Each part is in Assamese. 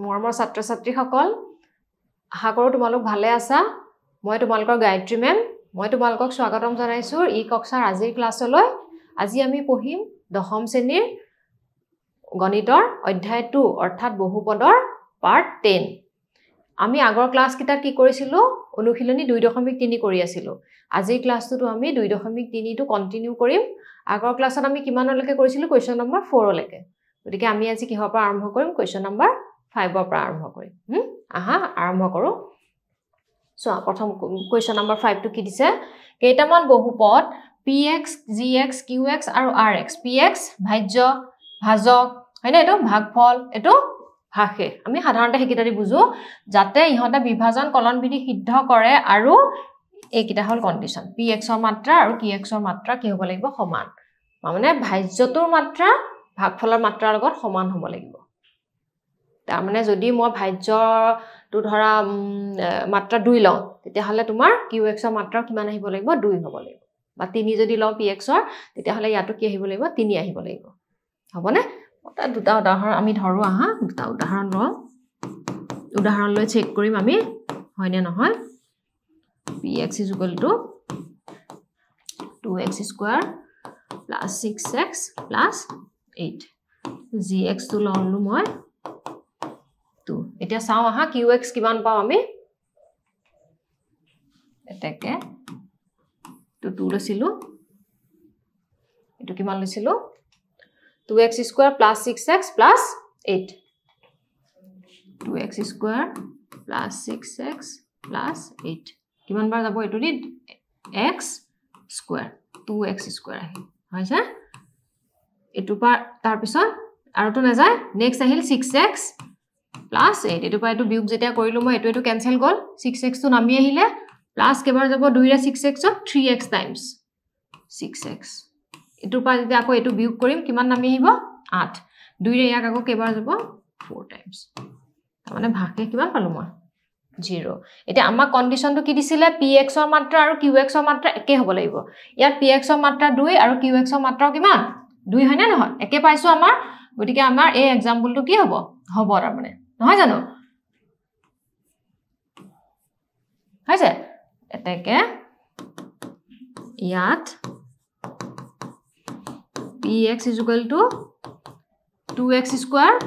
মৰমৰ ছাত্ৰ-ছাত্ৰীসকল আশা কৰোঁ তোমালোক ভালে আছা মই তোমালোকৰ গায়ত্ৰী মেম মই তোমালোকক স্বাগতম জনাইছো ই কক্ষাৰ আজিৰ ক্লাছলৈ আজি আমি পঢ়িম দশম শ্ৰেণীৰ গণিতৰ অধ্যায় 2 অৰ্থাৎ বহুপদৰ পাৰ্ট 10 আমি আগৰ ক্লাছ কিটাত কি কৰিছিলো অনুশীলনী 2.3 কৰি আছিলো আজিৰ ক্লাছটো আমি 2.3 টো কন্টিনিউ কৰিম আগৰ ক্লাছত আমি কিমানলৈকে কৰিছিলো কোৱেশ্চন নম্বৰ 4 লৈকে গতিকে আমি আজি কিহৰ পৰা আৰম্ভ কৰিম কোৱেশ্চন নম্বৰ 5 ৰ পৰা আৰম্ভ কৰিম আহা আৰম্ভ কৰো সো প্ৰথম কোৱেশ্চন নম্বৰ 5 টো কি দিছে কেইটামান বহুপদ px gx qx আৰু rx px ভাজ্য ভাজক হয়নে এটো ভাগফল এটো ভাগে আমি সাধাৰণতে হেকিটাৰি বুজো যাতে ইহতে বিভাজন কলন বিধি সিদ্ধ কৰে আৰু এইকিটা হল কন্ডিশন px ৰ মাত্ৰা আৰু qx ৰ মাত্ৰা কি হ'ব লাগিব সমান মানে ভাজ্যটোৰ মাত্ৰা ভাগফলৰ মাত্ৰাৰ লগত সমান হ'ব লাগিব তাৰ মানে যদি মই ভাজ্যটো ধৰা মাত্ৰা 2 লওঁ তেতিয়া হলে তোমাৰ qx ৰ মাত্ৰা কিমান আহিব লাগিব 2 হ'ব লাগিব বা 3 যদি লওঁ px ৰ তেতিয়া হলে ইয়াটো কি আহিব লাগিব 3 আহিব লাগিব হবনে এটা দুটা উদাহৰণ আমি ধৰো আহা দুটা উদাহৰণ লওঁ উদাহৰণ লৈ চেক কৰিম আমি হয়নে নহয় px = 2x square plus 6x plus 8 gx to ললো মই 2 এতিয়া চাও আহা qx কিমান পাও আমি এটাকে তো 2 লৈছিলো এটো কিমান লৈছিলো 2x square plus 6x plus 8 2x square plus 6x plus 8 কিমান বাৰ যাব এটো দি x square 2x square আহি হয়ছে এটো পাৰ তাৰ পিছত আৰু তো না যায় নেক্সট আহিল 6x plus 8 এটো পাই এটো বিয়োগ যেতিয়া কৰিলো মই এটো ক্যান্সেল গল 6x তো নামি আহিলে প্লাস কেবাৰ যাব 2 ৰে 6x 3x টাইমস 6x এটো পাই যদি আকৌ এটো বিয়োগ কৰিম কিমান নামি আহিব 8 2 ৰে ইয়াক আকৌ কেবাৰ যাব 4 টাইমস তাৰ মানে ভাগে কিমান পালো মই 0 এটা আমাৰ কন্ডিশনটো কি দিছিলে px ৰ মাত্ৰা আৰু qx ৰ মাত্ৰা একে হ'ব লাগিব ইয়াত px ৰ মাত্ৰা 2 আৰু qx ৰ মাত্ৰা কিমান 2 হয় না নহয় একে পাইছো আমাৰ গতিকে আমাৰ এই एग्जांपलটো কি হ'ব হ'ব তাৰ মানে নহয় জানো হৈছে এটাকে ইয়াত px = 2x square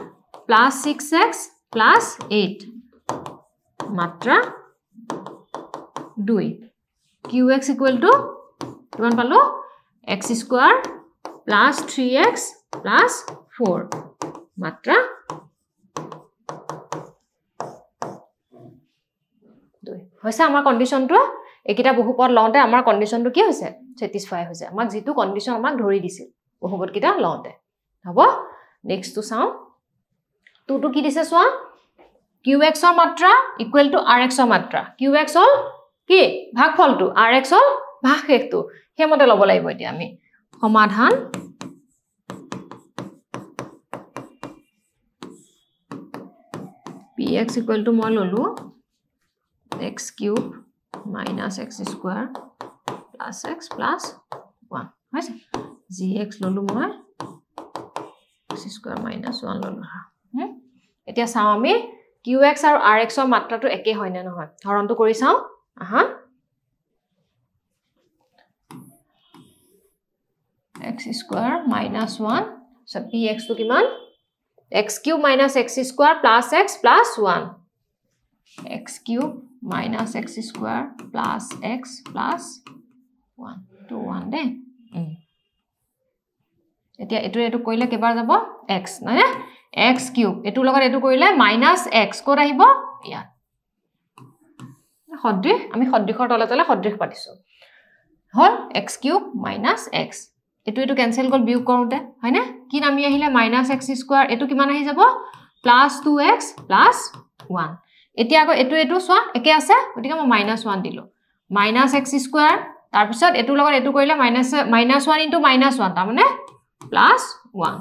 plus 6x plus 8 মাত্ৰা 2 qx = কিমান পালো x square plus 3x plus 4 মাত্ৰা 2 হৈছে আমাৰ কন্ডিশনটো একিটা বহুপদ লওঁতে আমাৰ কন্ডিশনটো কি হৈছে স্যাটিসফাই হৈছে আমাক যেটো কন্ডিশন আমাক ধৰি দিছিল বহুপদ কিটা লওঁতে হ'ব নেক্সট টু চাও টু কি দিছে সোৱা qx ৰ মাত্ৰা ইকুৱেল টু rx ৰ মাত্ৰা qx হল কি ভাগফলটো rx হল ভাগশেষটো হেমতে লব লাগিব এতিয়া আমি সমাধান px = মই ললো x³ - x² plus x plus 1 হৈছে gx ললো মই x² - 1 ললো এতিয়া চাও আমি qx আৰু rx ৰ মাত্ৰাটো একে হয় না নহয় হৰণটো কৰি চাও আহা x² - 1 so px টো কিমান x³ - x² plus x plus 1 x³ - x² plus x plus 1 to 1 দে এতিয়া এটো কইলে কেবাৰ যাব x নহয় x³ এটো লগত এটো কৰিলে -x কোড আহিব ইয়া সদৃশ আমি সদৃশৰ তলে তলে সদৃশ পাতিছো হল x³ - x এটো ক্যান্সেল গল বিয়োগ কৰোতে হয়নে কি নামি আহিলে -x² এটো কিমান আহি যাব +2x + 1 এতিয়া আকৌ এটো সোৱা একে আছে গতিকে মই -1 দিলো -x² তাৰ পিছত এটো লগত এটো কৰিলে -1 * -1 তাৰ মানে +1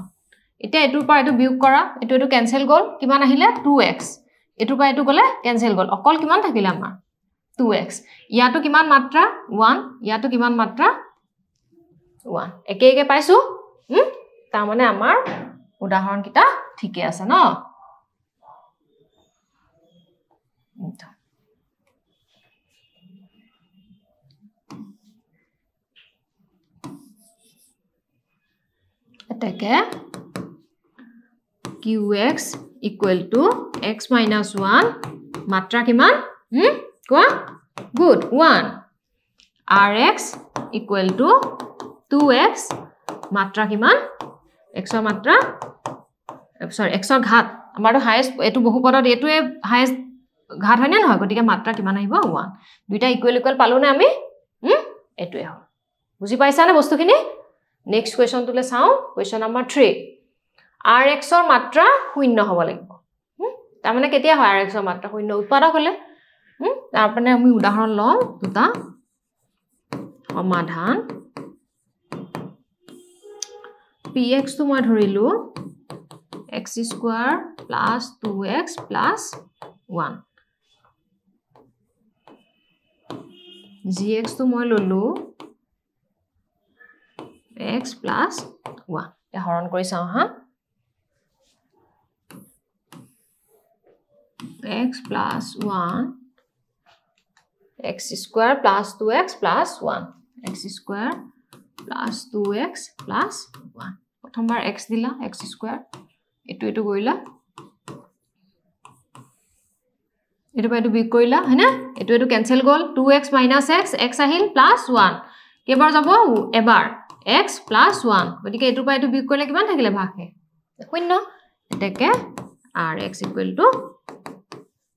এতিয়া এটোৰ পৰা এটো বিয়োগ কৰা এটো ক্যান্সেল গল কিমান আহিলে 2x এটোৰ পৰা এটো গলে ক্যান্সেল গল অকল কিমান থাকিলে আমাৰ 2x ইয়াটো কিমান মাত্ৰা 1 ইয়াটো কিমান মাত্ৰা 1 একে একে পাইছো তাৰ মানে আমাৰ উদাহৰণ কিটা ঠিকে আছে ন এটাকে qx equal to x minus 1 মাত্ৰা কিমান কোৱা good 1 rx equal to 2x মাত্ৰা কিমান x ৰ মাত্ৰা sorry x ৰ ঘাত আমাৰটো হাইয়েস্ট এটো বহুপদত এটোৱে হাইয়েস্ট ঘাত হয় না নহয় গতিকে মাত্ৰা কিমান আহিব 1 দুইটা ইকুৱেল ইকুৱেল পালো না আমি এটোৱে হয় বুজি পাইছা না বস্তুখিনি নেক্সট কোৱেশ্চন তুলে চাও কোৱেশ্চন নম্বৰ 3 rx ৰ মাত্ৰা 0 হ'ব লাগিব তাৰ মানে কেতিয়া হয় rx ৰ মাত্ৰা 0 উৎপাদক হলে তাৰ মানে আমি উদাহৰণ লওঁ দুটা সমাধান px তো মই ধৰিলো x square plus 2x plus 1 gx তো মই ললো x plus 1 এ হৰণ কৰি চাও হা x plus 1 x square plus 2x plus 1 x square plus 2x plus 1 প্ৰথমবাৰ x দিলা x square এটো গইলা এটো পাইটো বিগ কইলা হয়না এটো ক্যান্সেল গল 2x minus x x আহিল plus 1 কেবাৰ যাব এবাৰ x plus 1 গতিকে এটো পাইটো বিগ কৰিলে কিমান থাকিলে ভাগে 0 এটাকে rx equal to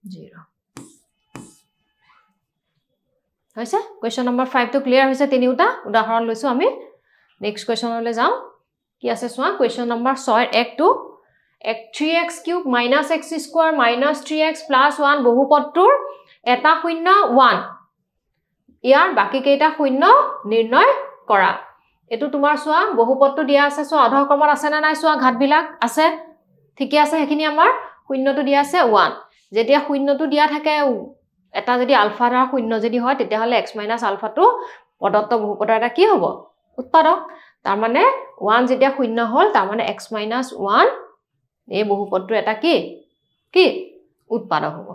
0 হৈছে কোৱেশ্চন নম্বৰ 5 তো ক্লিয়াৰ হৈছে তিনিটা উদাহৰণ লৈছো আমি নেক্সট কোৱেশ্চনলৈ যাও কি আছে সোৱা question number 6 1 2 3x cube minus x square minus 3x plus 1 বহুপদটোৰ এটা শূন্য 1 ইয়াৰ বাকি কেইটা শূন্য নিৰ্ণয় কৰা এটো তোমাৰ সোৱা বহুপদটো দিয়া আছে সো অধ ক্ৰমত আছে না নাই সোৱা ঘাত বিলাক আছে ঠিকই আছে হেখিনি আমাৰ শূন্যটো দিয়া আছে 1 যেতিয়া শূন্যটো দিয়া থাকে এটা যদি আলফা ৰ শূন্য যদি হয় তেতিয়া হলে x - আলফা টো পদত্ব বহুপদৰ এটা কি হ'ব উৎপাদক তাৰ মানে 1 যেতিয়া শূন্য হল তাৰ মানে x - 1 এই বহুপদটোৰ এটা কি উৎপাদক হ'ব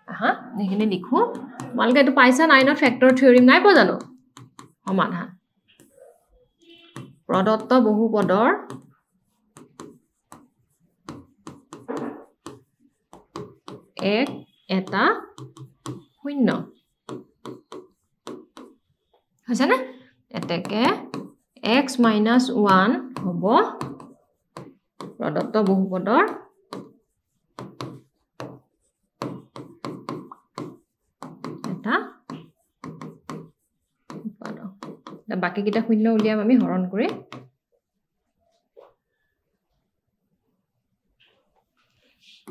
আহা নেখিনি লিখো মালকে এটো পাইছা 9 ফেক্টৰ থিওৰিম নাই পজানো সমাধান প্ৰদত্ত বহুপদৰ এক এটা শূন্য হৈছে না এটাকে x - 1 হ'ব প্ৰদত্ত বহুপদৰ এটা উৎপাদক বাকি কিটা শূন্য উলিয়াম আমি হৰণ কৰি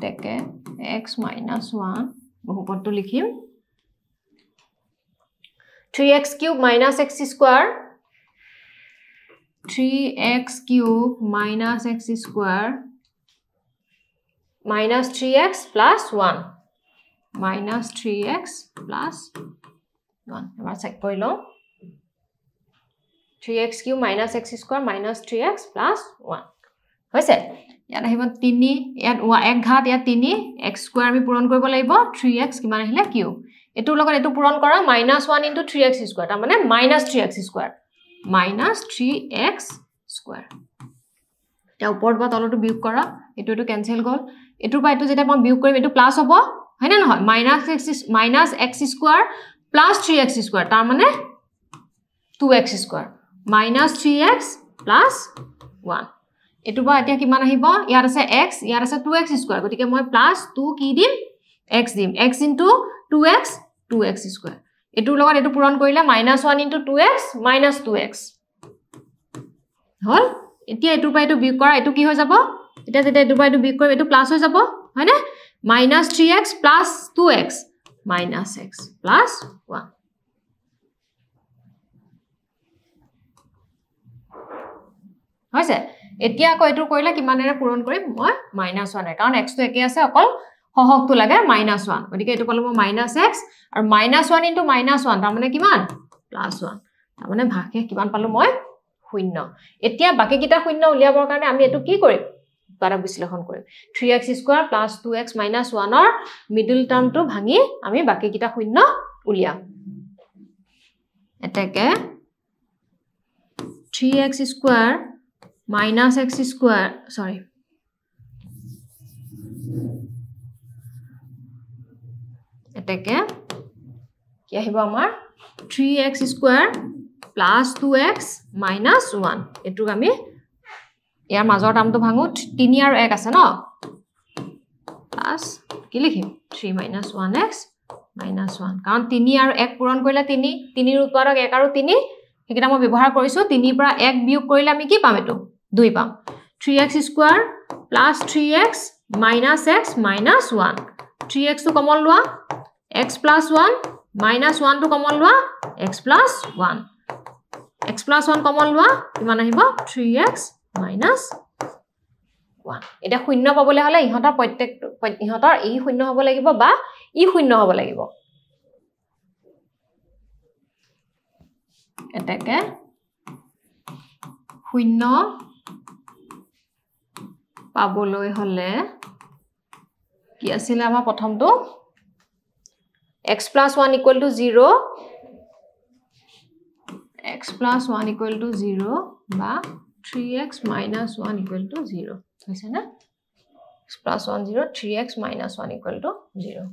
তেকে x - 1 বহুপদটো লিখিম 3x cube minus x square 3x cube minus x square minus 3x plus 1 minus 3x plus 1 এবাৰ চেক কৰি লও 3x cube minus x square minus 3x plus 1 হৈছে ইয়াত আহিব 3 ইয়াত 1 ঘাত ইয়াত 3 x square আমি পূৰণ কৰিব লাগিব 3x কিমান আহিলে কিউব এটোৰ লগত এটো পূৰণ কৰা -1 into 3x square তাৰ মানে -3x square -3x square এটা ওপৰত বা তলটো বিয়োগ কৰা এটো ক্যান্সেল গল এটোৰ পা এটো যেটা মই বিয়োগ কৰিম এটো প্লাস হ'ব হয় না নহয় -x square plus 3x square তাৰ মানে 2x square -3x plus 1 এটো বা এতিয়া কিমান আহিব ইয়াৰ আছে x ইয়াৰ আছে 2x square গতিকে মই প্লাস 2 কি দিম x দিম x into 2x 2x square এটোৰ লগত এটো পূৰণ কৰিলে -1 into 2x minus 2x হল এতিয়া এটো পাই এটো বিয়োগ কৰা এটো কি হৈ যাব এটা যেটা এটো পাই এটো বিয়োগ কৰিম এটো প্লাস হৈ যাব হয় না -3x plus 2x minus x plus 1 হৈছে এতিয়া আকৌ এটো কৰিলে কিমানেৰে পূৰণ কৰিম মই -1 কাৰণ x টো একে আছে অকল হহকটো লাগে -1 গতিকে এটো পালো মই -x আৰু -1 into -1 তাৰ মানে কিমান +1 তাৰ মানে ভাগে কিমান পালো মই শূন্য এতিয়া বাকি কিটা শূন্য উলিয়াবৰ কাৰণে আমি এটো কি কৰিম উৎপাদক বিশ্লেষণ কৰিম 3x square plus 2x minus 1 ৰ মিডল টাৰ্মটো ভাঙি আমি বাকি কিটা শূন্য উলিয়াম এটাকে 3x square minus x square sorry এটাকে কি আহিব আমাৰ 3x square plus 2x minus 1 এটুক আমি ইয়াৰ মাজৰ টাৰ্মটো ভাঙো 3 আৰু 1 আছে ন প্লাস কি লিখিম 3 minus 1x minus 1 কাৰণ 3 আৰু 1 পূৰণ কৰিলে 3 3 ৰ উৎপাদক 1 আৰু 3 হেকিটা মই ব্যৱহাৰ কৰিছো 3 ৰ পৰা 1 বিয়োগ কৰিলে আমি কি পাম এটো 2 পাম 3x square plus 3x minus x minus 1 3x টো কমন লোৱা x plus 1 minus 1 টো কমন লোৱা x plus 1 x plus 1 common লোৱা কিমান আহিব 3x minus 1 এটা শূন্য পাবলে হলে ইহতৰ প্ৰত্যেক ইহতৰ ই শূন্য হ'ব লাগিব বা ই শূন্য হ'ব লাগিব এটাকে শূন্য পাবলৈ হলে কি আছিল আমাৰ প্ৰথমটো x plus 1 equal to 0 x plus 1 equal to 0 বা 3x minus 1 equal to 0 হৈছে না x plus 1 0 3x minus 1 equal to 0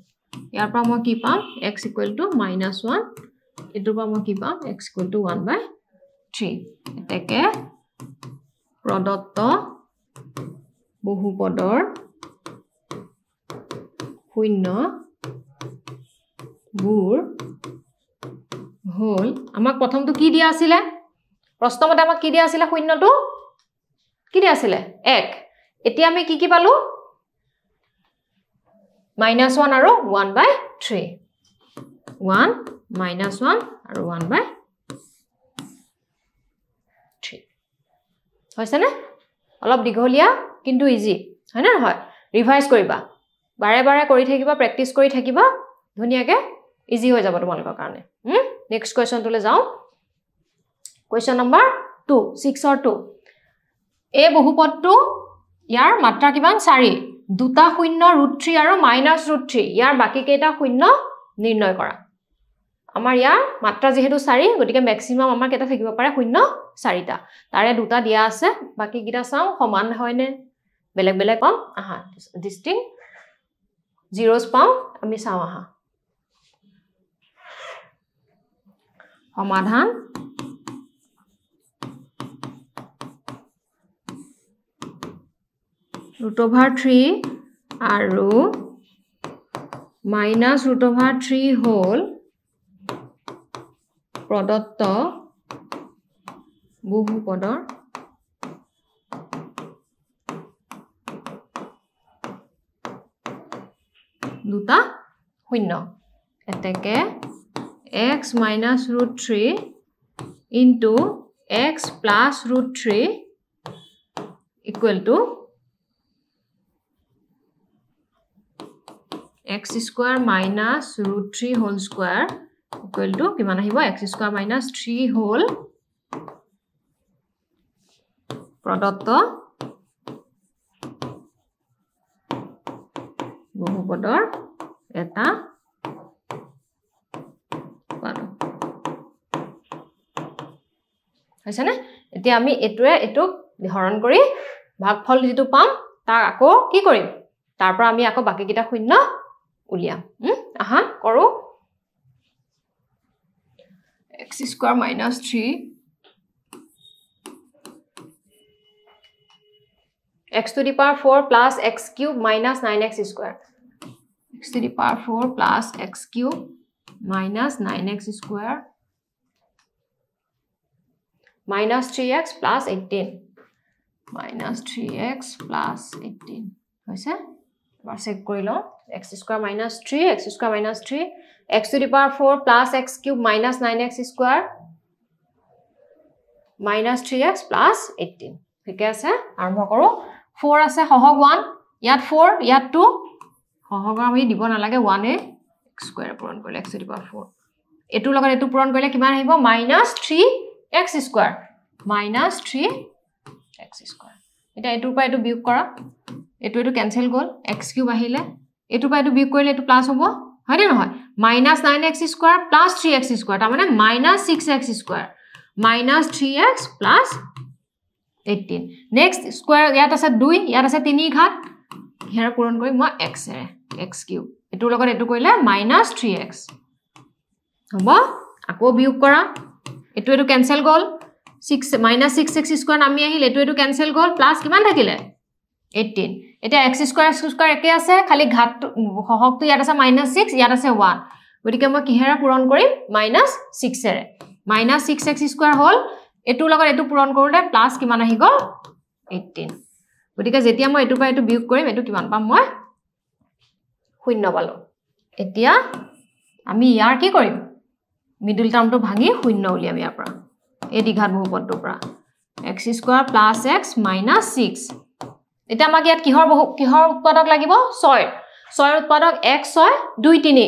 ইয়াৰ পৰা মই কি পাম x equal to minus 1 এটোৰ পৰা মই কি পাম x equal to 1 by 3 এটাকে প্ৰদত্ত বহুপদৰ শূন্য গুৰ হল আমাক প্ৰথমটো কি দিয়া আছিল প্ৰশ্নমতে আমাক কি দিয়া আছিল শূন্যটো কি দিয়া আছিল 1 এতিয়া আমি কি পালো -1 আৰু 1 by 3 1 -1 আৰু 1 by 3 হৈছে না অলপ দীঘলীয়া কিন্তু ইজি হয় না নহয় ৰিভাইজ কৰিবা বাৰে বাৰে কৰি থাকিবা প্ৰেক্টিস কৰি থাকিবা ধুনিয়াকে ইজি হৈ যাব তোমালোকৰ কাৰণে নেক্সট কোৱেশ্চন তুলে যাও কোৱেশ্চন নম্বৰ 2 6 or 2 এই বহুপদটো ইয়াৰ মাত্ৰা কিমান 4 দুটা শূন্য √3 আৰু -√3 ইয়াৰ বাকি কেইটা শূন্য নিৰ্ণয় কৰা আমাৰ ইয়াৰ মাত্ৰা যেহেতু 4 গতিকে ম্যাক্সিমাম আমাৰ কেটা থাকিব পাৰে শূন্য 4টা তাৰে দুটা দিয়া আছে বাকি কিটা চাও সমান হয়নে বেলেগ বেলেগ পাম আহা ডিস্টিংক্ট zeros পাও আমি চাও আহা সমাধান √3 আৰু -√3 হল প্ৰদত্ত বহুপদৰ দুটা শূন্য এটাকে x minus √3 into x plus √3 equal to x square minus √3 whole square equal to কিমান আহিব x square minus 3 whole প্ৰদত্ত বহুপদৰ এটা পালো হৈছে না এতিয়া আমি এটোৱে এটুক হৰণ কৰি ভাগফল যেটো পাম তাৰ আকৌ কি কৰিম তাৰ পৰা আমি আকৌ বাকি কিটা শূন্য উলিয়াম আহা কৰো x square minus 3 x to the power 4 plus x cube minus 9x square x to the power 4 plus x cube minus 9x square minus 3x plus 18 minus 3x plus 18 হৈছে বাৰ চেক কৰি লও x square minus 3 x square minus 3 x to the power 4 plus x cube minus 9x square minus 3x plus 18 ঠিক আছে আৰম্ভ কৰো 4 আছে সহগ 1 ইয়াত 4 ইয়াত 2 সহগ আমি দিব না লাগে 1 এ x square পূৰণ কৰিলে x to the power 4 এটু লগত এটু পূৰণ কৰিলে কিমান আহিব -3x square -3x square এটা এটুৰ পৰা এটু বিয়োগ কৰা এটো ক্যান্সেল গল x কিউব আহিলে এটো পা এটো বিয়োগ কৰিলে এটো প্লাস হ'ব হয়নে নহয় -9x square plus 3x square তাৰ মানে -6x square -3x plus 18 next square ইয়াত আছে 2 ইয়াত আছে 3 ঘাত হেৰা পূৰণ কৰি মই x এৰে x কিউব এটোৰ লগত এটো কৰিলে -3x হ'ব আকৌ বিয়োগ কৰা এটো ক্যান্সেল গল 6x স্কয়াৰ নামি আহিল এটো ক্যান্সেল গল প্লাস কিমান থাকিলে 18 এটা x স্কয়াৰ একে আছে খালি ঘাত সহগটো ইয়াত আছে -6 ইয়াত আছে 1 গতিকে মই কিহেৰা পূৰণ কৰিম -6 এৰে -6x স্কয়াৰ হল এটোৰ লগত এটো পূৰণ কৰিলে প্লাস কিমান আহি গল 18 গতিকে যেতিয়া মই এটো পা এটো বিয়োগ কৰিম এটো কিমান পাম মই 0 পালো এতিয়া আমি ইয়াৰ কি কৰিম মিডল টাৰ্মটো ভাঙি 0 উলিয়াম ইয়াৰ পৰা এই দ্বিঘাত বহুপদটোৰ পৰা x স্কয়াৰ প্লাস x -6 এটা আমাক ইয়াত কিহৰ উৎপাদক লাগিব 6 ৰ উৎপাদক x 6 2 3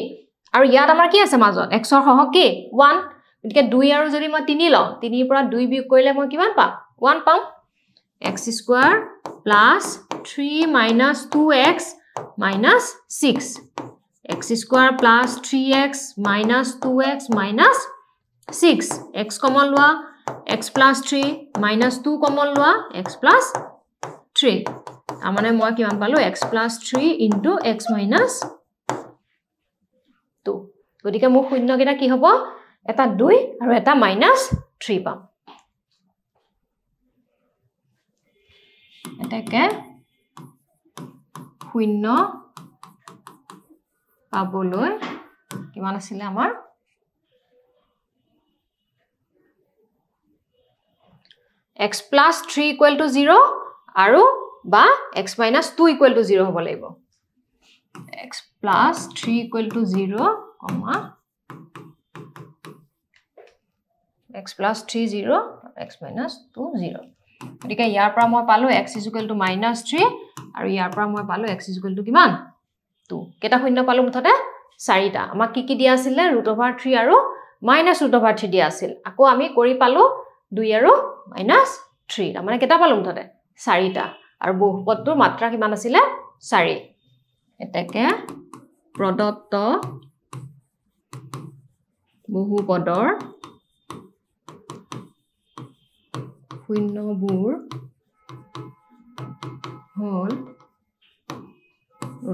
আৰু ইয়াত আমাৰ কি আছে মাজত x ৰ সহগ কি 1 গতিকে 2 আৰু যদি মই 3 লওঁ 3 ৰ পৰা 2 বিয়োগ কৰিলে মই কিমান পাম 1 পাম x square plus 3 - 2x - 6 x square plus 3x - 2x - 6 x common লোৱা x plus 3 minus 2 কমন লোৱা x plus 3 আমনে মই কিমান পালো x plus 3 into x minus 2 গতিকে মোৰ শূন্য কেটা কি হ'ব এটা 2 আৰু এটা -3 পাম এটাকে শূন্য পাবলৈ কিমান আছিল আমাৰ x plus 3 equal to 0 আৰু বা x minus 2 equal to 0 হ'ব লাগিব x plus 3 equal to 0 x plus 3 0 x minus 2 0 গতিকে ইয়াৰ পৰা মই পালো x is equal to -3 আৰু ইয়াৰ পৰা মই পালো x is equal to কিমান 2 কেটা শূন্য পালো মুঠতে 4টা আমাক কি দিয়া আছিল √3 আৰু -√3 দিয়া আছিল আকৌ আমি কৰি পালো 2 আৰু -3 তাৰ মানে কেটা পালো মুঠতে 4টা আৰু বহুপদটোৰ মাত্ৰা কিমান আছিল 4 এটাকে প্ৰদত্ত বহুপদৰ শূন্যবোৰ হল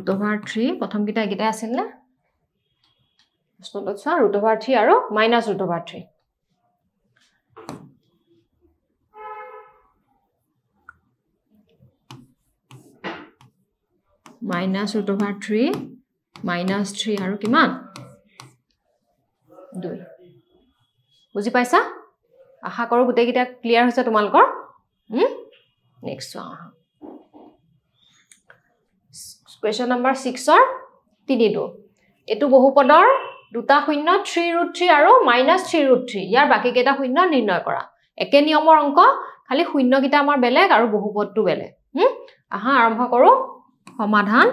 √3 প্ৰথম কিটা এগিটা আছিল না স্পষ্টত √3 আৰু -√3 -√3 -3 আৰু কিমান 2 বুজি পাইছা আশা কৰো গুটে কিটা ক্লিয়াৰ হৈছে তোমালকৰ নেক্সট question number 6 ৰ 3টো এটো বহুপদৰ দুটা শূন্য 3√3 আৰু -3√3 ইয়াৰ বাকি কেটা শূন্য নিৰ্ণয় কৰা একে নিয়মৰ অংক খালি শূন্য কিটা আমাৰ বেলেগ আৰু বহুপদটো বেলেগ আহা আৰম্ভ কৰো সমাধান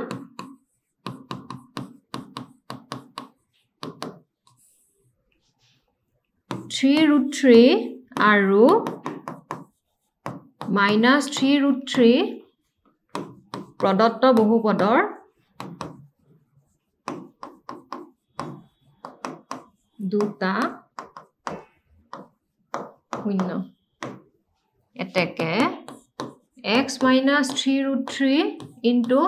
(3√3) আৰু -3√3 প্ৰদত্ত বহুপদৰ দুটা শূন্য এটাকে x minus 3√3 into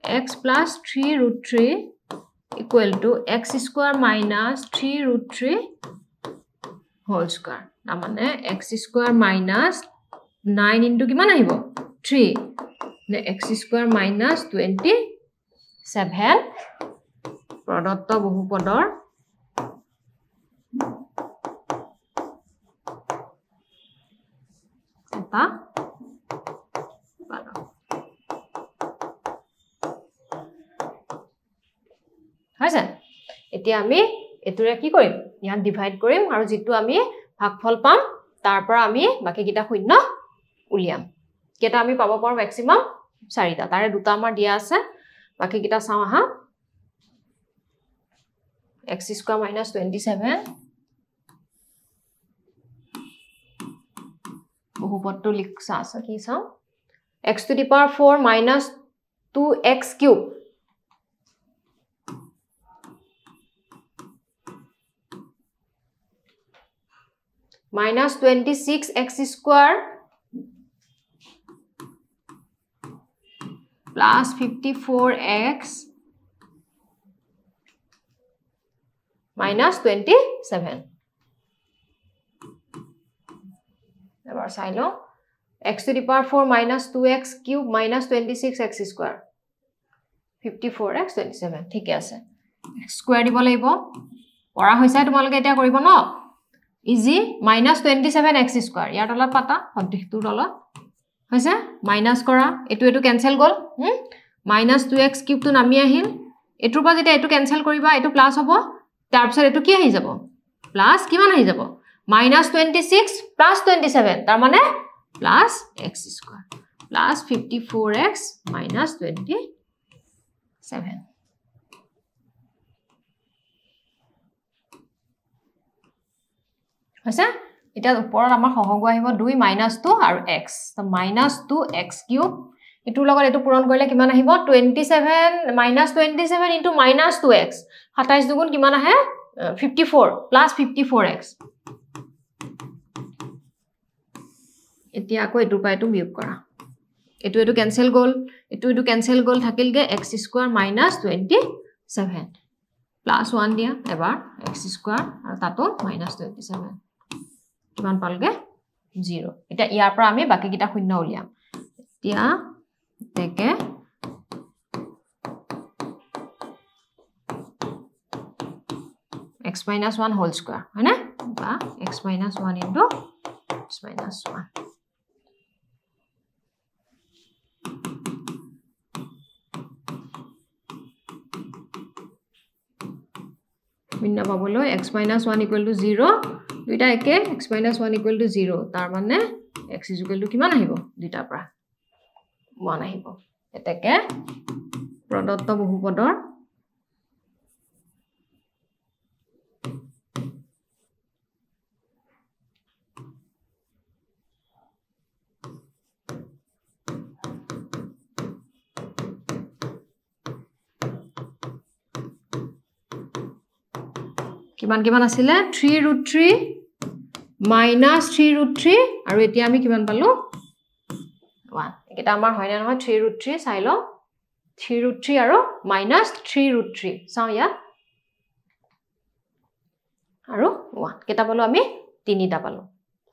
x plus 3√3 equal to x square minus 3√3 whole square মানে x square minus 9 into কিমান আহিব 3 নে x square minus 27 প্ৰদত্ত বহুপদৰ এটা হয়ছে এতিয়া আমি এতুৰে কি কৰিম ইয়াত ডিভাইড কৰিম আৰু যেটো আমি ভাগফল পাম তাৰ পৰা আমি বাকি কিটা শূন্য উলিয়াম কেটা আমি পাব পাৰো ম্যাক্সিমাম 4টা তাৰে দুটা আমাৰ দিয়া আছে বাকি কিটা চাও আহা x square minus 27 বহুপদটো লিখছা আছে কি চাও x to the power 4 minus 2x cube minus 26x square plus 54x minus 27. এবাৰ চাই লও x to the power 4 minus 2x cube minus 26x square 54x 27 ঠিক আছে স্কয়ার দিব লাগিব পঢ়া হৈছে তোমালোকে এটা কৰিব ন ইজি minus 27x square ইয়াৰ তলত পাতা সদৃশটোৰ তলত হৈছে মাইনাস কৰা এটো এটো ক্যান্সেল গল minus 2x cube তো নামি আহিল এটোৰ পৰা যেটা এটো ক্যান্সেল কৰিবা এটো প্লাস হ'ব তাৰ পিছত এটো কি আহি যাব প্লাস কিমান আহি যাব minus 26 plus 27 তাৰ মানে plus x square plus 54x minus 27 হৈছে এটা ওপৰত আমাৰ সহগ আহিব 2 minus 2 আৰু x তো minus 2x cube এটোৰ লগত এটো পূৰণ কৰিলে কিমান আহিব 27 minus 27 into minus 2x 27 দুগুণ কিমান আহে 54 plus 54x এতিয়া আকৌ এটো পাই এটো বিয়োগ কৰা এটো এটো ক্যান্সেল গল থাকিলগে x square minus 27 plus 1 দিয়া এবাৰ x square আৰু তাতো minus 27 কিমান পালগে 0 এটা ইয়াৰ পৰা আমি বাকি কিটা শূন্য উলিয়াম এতিয়া দেখে x minus 1 whole square হয়নে বা x minus 1 into x minus 1 বিন্দু পাবলৈ x minus 1 equal to 0 দুইটা একে x minus 1 equal to 0 তাৰ মানে x is equal to কিমান আহিব দুইটা পৰা 1 আহিব এটাকে প্ৰদত্ত বহুপদৰ কিমান কিমান আছিল 3√3 minus 3√3 আৰু এতিয়া আমি কিমান পালো 1 এটা আমাৰ হয় না নহয় 3√3 চাইলো 3√3 আৰু minus 3√3 চাও ইয়া আৰু 1 কেটা পালো আমি তিনিটা পালো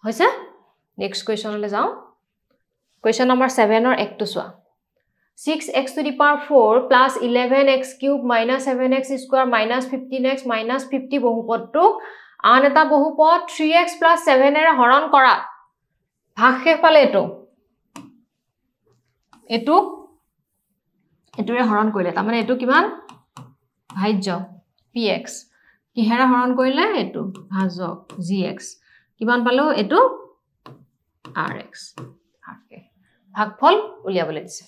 হৈছে নেক্সট কোৱেশ্চনলে যাও কোৱেশ্চন নম্বৰ 7 ৰ একটো চোৱা 6x to the power 4 plus 11x cube minus 7x square minus 15x minus 50 বহুপদটো আন এটা বহুপদ 3x plus 7 এৰে হৰণ কৰা ভাগশেষ পালে এটোৰে হৰণ কৰিলে তাৰ মানে এটো কিমান ভাজ্য px কিহেৰে হৰণ কৰিলে এটো ভাজক gx কিমান পালো এটো rx ভাগফল উলিয়াবলৈ দিছে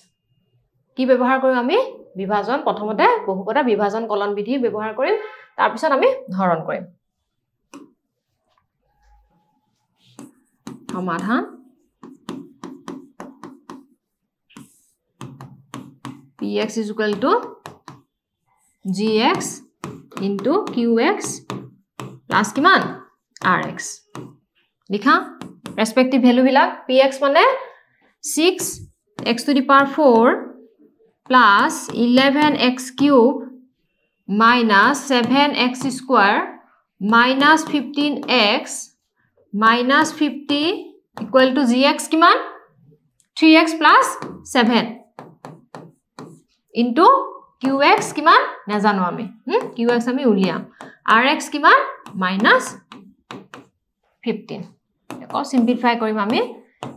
কি ব্যৱহাৰ কৰিম আমি বিভাজন প্ৰথমতে বহুপদৰ বিভাজন কলন বিধি ব্যৱহাৰ কৰিম তাৰ পিছত আমি হৰণ কৰিম সমাধান px is equal to gx into qx plus কিমান rx লিখা ৰেসপেক্টিভ ভ্যালু বিলাক px মানে 6x to the power 4 plus 11x cube minus 7x square minus 15x minus 50 equal to gx কিমান 3x plus 7 into qx কিমান নাজানো আমি qx আমি উলিয়াম rx কিমান minus 15 দেখো সিম্পলিফাই কৰিম আমি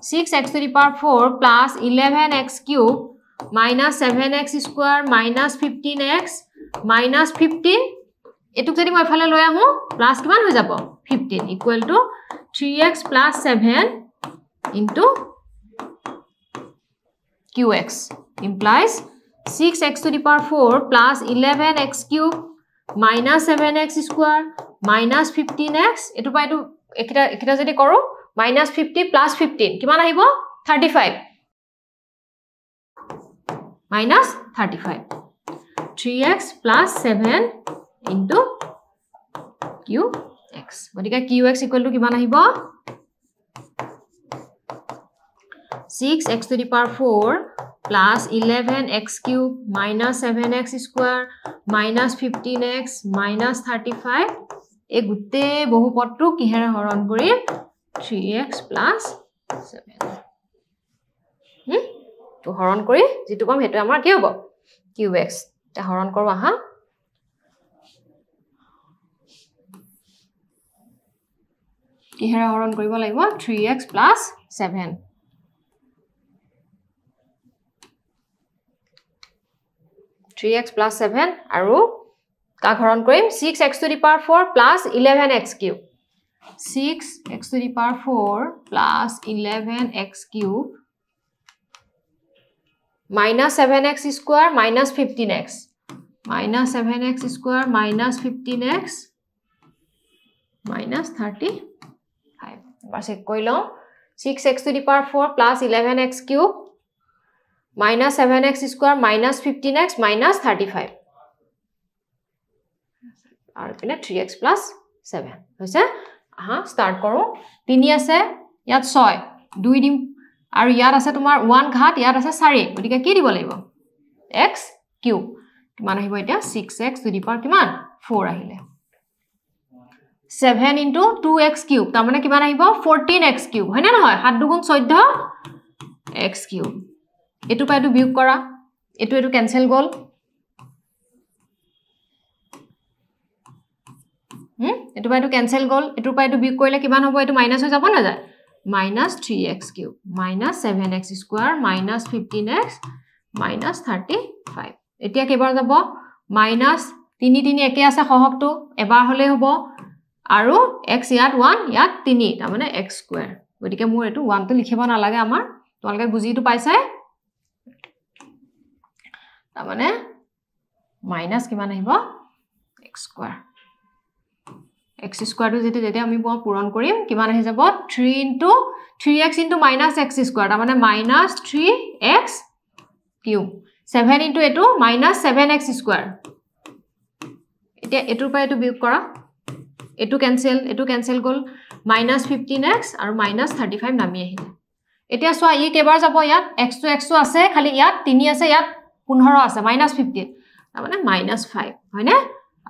6x to the power 4 plus 11x cube minus 7x square minus 15x minus 15 এটুক যদি মই ফালে লৈ আহো প্লাস কিমান হৈ যাব 15 equal to 3x plus 7 into qx implies 6x to the power 4 plus 11x cube minus 7x square minus 15x এটু পাই এটু একিটা যদি কৰো minus 50 plus 15 কিমান আহিব 35 minus 35. 3x plus 7 into qx. গতিকে qx equal to কিমান আহিব 6x to the power 4 plus 11x cube minus 7x square minus 15x minus 35. এই গুটে বহুপদটো কিহেৰে হৰণ কৰি 3x plus 7. তো হৰণ কৰি যেটো পাম হেতু আমাৰ কি হ'ব qx. তা হৰণ কৰো আহা কিহেৰে হৰণ কৰিব লাগিব 3x plus 7. 3x plus 7 আৰু কাক হৰণ কৰিম 6x to the power 4 plus 11x cube. 6x to the power 4 plus 11x cube minus 7x square minus 15x. Minus 7x square minus 15x minus 35. এবাৰ চেক কৰি লওঁ 6x to the power 4 plus 11x cube minus 7x square minus 15x minus 35. আৰু পিনে 3x plus 7 হৈছে আহা স্টাৰ্ট কৰো 3 আছে ইয়াত 6 2 দিম আৰু ইয়াত আছে তোমাৰ 1 ঘাত ইয়াত আছে 4 গতিকে কি দিব লাগিব x কিউব কিমান আহিব এটা 6x to the power কিমান 4 আহিলে 7 into 2x cube তাৰ মানে কিমান আহিব 14x cube হয় না নহয় 7 দুগুণ 14 x cube এটু পাইটো বিয়োগ কৰা এটু এটু ক্যান্সেল গল এটু পাইটো ক্যান্সেল গল এটু পাইটো বিয়োগ কৰিলে কিমান হ'ব এটু মাইনাস হৈ যাব না যায় minus 3x cube minus 7x square minus 15x minus 35 এতিয়া কেবাৰ যাব minus 3 3 একে আছে সহগটো এবাৰ হলে হ'ব আৰু x ইয়াত 1 ইয়াত 3 তাৰ মানে x square গতিকে মোৰ এটু 1 টো লিখিব না লাগে আমাৰ তোমালকে বুজিটো পাইছাই তাৰ মানে মাইনাস কিমান আহিব x square x square টো যেতে আমি পূৰণ কৰিম কিমান আহি যাব 3 into 3x into minus x square তাৰ মানে minus 3x cube 7 into এটো minus 7x square এতিয়া এটোৰ পৰা এটো বিয়োগ কৰা এটো ক্যান্সেল গল minus 15x আৰু minus 35 নামি আহিলে এতিয়া সোৱা ই কেবাৰ যাব ইয়াত x to x আছে খালি ইয়াত 3 আছে ইয়াত 15 আছে minus 15 তাৰ মানে minus 5 হয়নে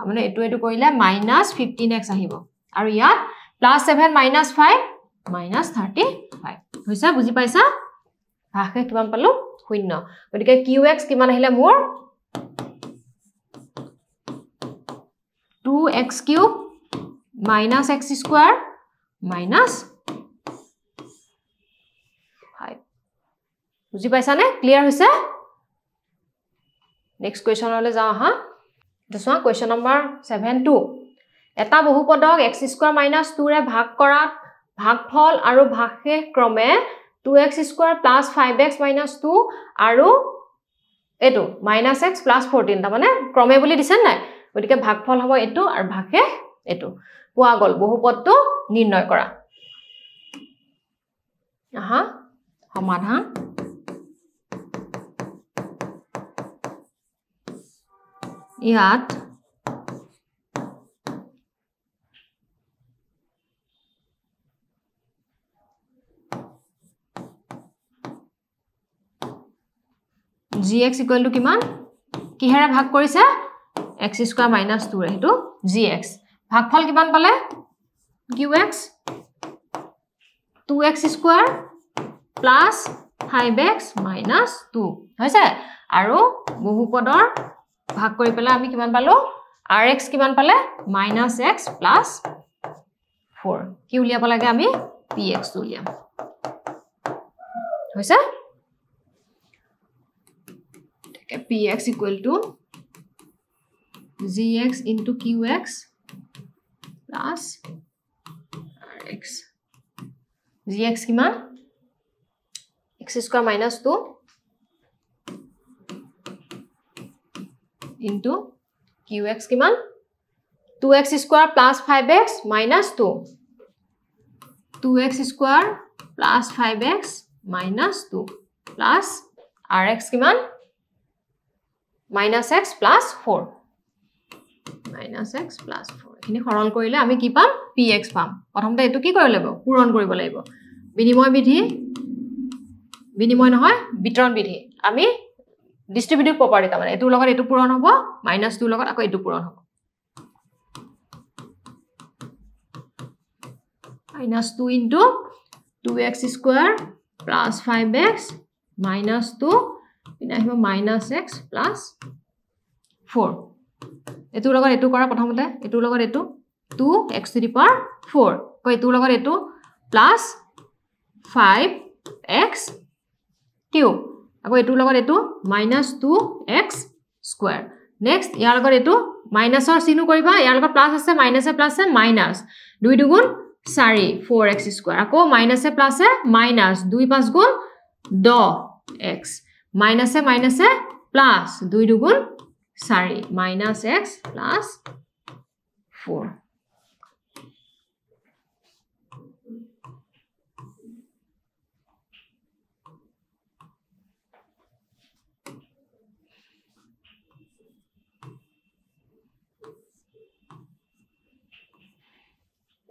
মানে এটো এটো কইলে minus 15x আহিব আৰু ইয়াত plus 7 minus 5 minus 35 হৈছে বুজি পাইছা ভাগে কিমান পালো 0 গতিকে qx কিমান আহিলে মোৰ 2x cube minus x square minus 5 বুজি পাইছা নে ক্লিয়াৰ হৈছে নেক্সট কোৱেশ্চন হলে যাও হা This one question number 72. এটা বহুপদক x square minus 2 ৰে ভাগ কৰা ভাগফল আৰু ভাগশেষ ক্ৰমে 2x square plus 5x minus 2 আৰু এটো minus x plus 14 তাৰ মানে ক্ৰমে বুলি দিছেন নাই গতিকে ভাগফল হ'ব এটো আৰু ভাগশেষ এটো পোৱা গল বহুপদটো নিৰ্ণয় কৰা আহা সমাধান ইয়াত gx equal to কিমান কিহেৰে ভাগ কৰিছে x square minus 2 ৰে হেতু gx ভাগফল কিমান পালে qx 2x square plus 5x minus 2 হৈছে আৰু বহুপদৰ ভাগ কৰি পেলা আমি কিমান পালো rx কিমান পালে -x plus 4 কি উলিয়াব লাগে আমি px উলিয়াম হৈছে ঠিক px equal to gx into qx plus rx gx কিমান x square minus 2 into qx kiman 2x square plus 5x minus 2 2x square plus 5x minus 2 plus rx kiman minus x plus 4 minus x plus 4 এখিনি সৰল কৰিলে আমি কি পাম px পাম প্ৰথমতে এটো কি কৰিব লাগিব পূৰণ কৰিব লাগিব বিনিময় নহয় বিতৰণ বিধি আমি ডিস্ট্ৰিবিউটিভ প্ৰপাৰ্টি তাৰ মানে এটোৰ লগত এটো পূৰণ হ'ব minus 2 লগত আকৌ এটো পূৰণ হ'ব minus 2 into 2x square plus 5x minus 2 ইনা আহিব minus x plus 4 এটোৰ লগত এটো কৰা প্ৰথমতে এটোৰ লগত এটো 2x to the power 4 কো এটোৰ লগত এটো plus 5x cube আকৌ এটোৰ লগত এটো minus 2x square next ইয়াৰ লগত এটো মাইনাসৰ চিহ্ন কৰিবা ইয়াৰ লগত প্লাস আছে মাইনাসে প্লাসে মাইনাস 2 দুগুণ 4 4x square আকৌ মাইনাসে প্লাসে মাইনাস 2 5 গুণ 10x মাইনাসে মাইনাসে প্লাস 2 দুগুণ 4 minus x plus 4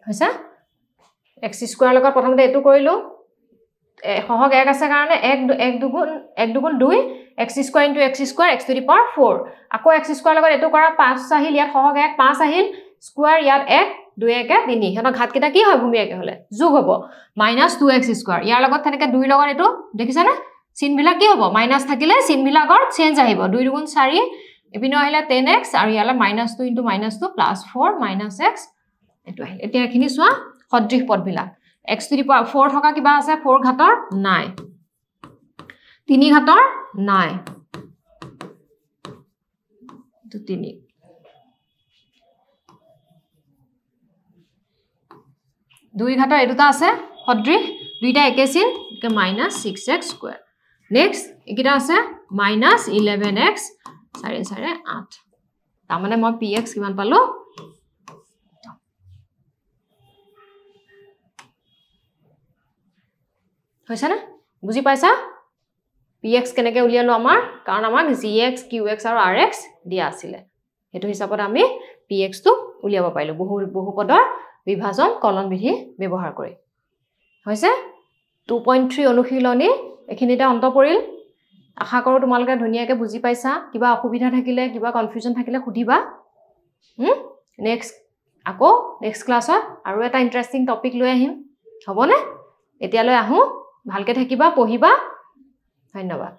হইছে x স্কয়ার লগত প্ৰথমতে এটো কৰিলো সহগ 1 আছে কাৰণে 1 দুগুণ 2 x square * x square x to the power 4 আকৌ x স্কয়ার লগত এটো কৰা 5 আহিল ইয়াত সহগ 1 5 আহিল স্কয়ার ইয়াত 1 2 1 3 হেন ঘাত কেটা কি হয় ভূমিয়াকে হলে যোগ হ'ব -2x স্কয়ার ইয়াৰ লগত তেনেকে 2 লগত এটো দেখিছা না চিন বিলা কি হ'ব মাইনাস থাকিলে চিন বিলাকৰ চেঞ্জ আহিব 2 দুগুণ 4 এপিনো আহিলা 10x আৰু ইয়ালে -2 * -2 + 4 - x এটো আহিল এতিয়া এখিনি সোৱা সদৃশ পদ বিলা x to the power 4 থকা কিবা আছে 4 ঘাতৰ নাই 3 ঘাতৰ নাই তো 3 2 ঘাতৰ এটোটা আছে সদৃশ দুইটা একে চিন কে -6x স্কয়াৰ নেক্সট একিটা আছে -11x 4 4 8 তাৰ মানে মই px কিমান পালো হইছে না বুজি পাইছা px কেনেকে উলিয়ালো আমাৰ কাৰণ আমাক gx qx আৰু rx দিয়া আছিল এটো হিচাপত আমি px টো উলিয়াব পাইলো বহুপদৰ বিভাজন কলন বিধি ব্যৱহাৰ কৰি হইছে 2.3 অনুশীলনী এখিনিতে অন্ত পৰিল আশা কৰো তোমালোকে ধুনিয়াকে বুজি পাইছা কিবা অসুবিধা থাকিলে কিবা কনফিউজন থাকিলে খুদিবা নেক্সট ক্লাছত আৰু এটা ইন্টাৰেষ্টিং টপিক লৈ আহিম হবনে এতিয়ালৈ আহো ভালকে থাকিবা পঢ়িবা ধন্যবাদ